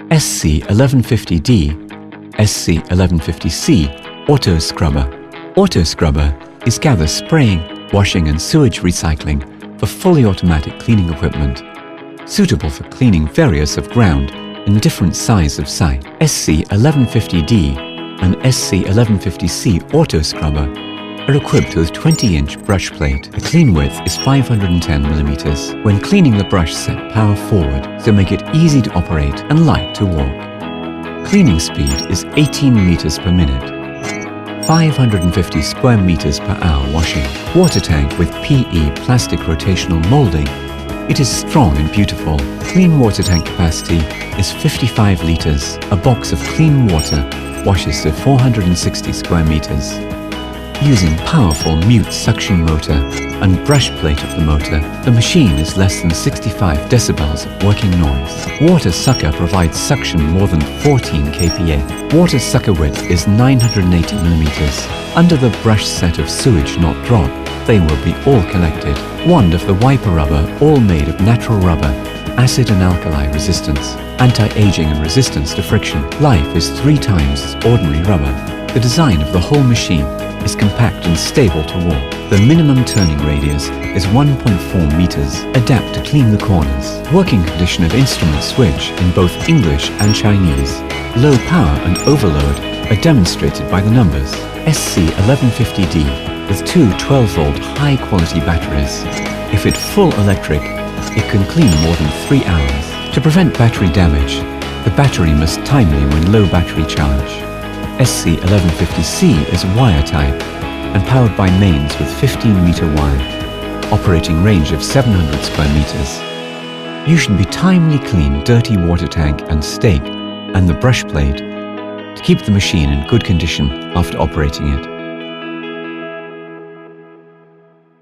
SC1150D SC1150C Auto Scrubber. Auto Scrubber is gather spraying, washing and sewage recycling for fully automatic cleaning equipment, suitable for cleaning various of ground in different size of site. SC1150D and SC1150C Auto Scrubber are equipped with 20-inch brush plate. The clean width is 510 mm. When cleaning, the brush set power forward to make it easy to operate and light to walk. Cleaning speed is 18 meters per minute. 550 square meters per hour washing. Water tank with PE plastic rotational molding. It is strong and beautiful. Clean water tank capacity is 55 liters. A box of clean water washes to 460 square meters. Using powerful mute suction motor and brush plate of the motor, the machine is less than 65 decibels of working noise. Water sucker provides suction more than 14 kPa. Water sucker width is 980 mm. Under the brush set of sewage not drop, they will be all collected. Wand of the wiper rubber, all made of natural rubber, acid and alkali resistance, anti-aging and resistance to friction. Life is 3 times as ordinary rubber. The design of the whole machine is compact and stable to walk. The minimum turning radius is 1.4 meters. Adapt to clean the corners. Working condition of instrument switch in both English and Chinese. Low power and overload are demonstrated by the numbers. SC1150D with 2 12-volt high-quality batteries. If it's full electric, it can clean more than 3 hours. To prevent battery damage, the battery must timely when low battery charge. SC1150C is wire type and powered by mains with 15-meter wire, operating range of 700 square meters. You should be timely clean dirty water tank and stake and the brush plate to keep the machine in good condition after operating it.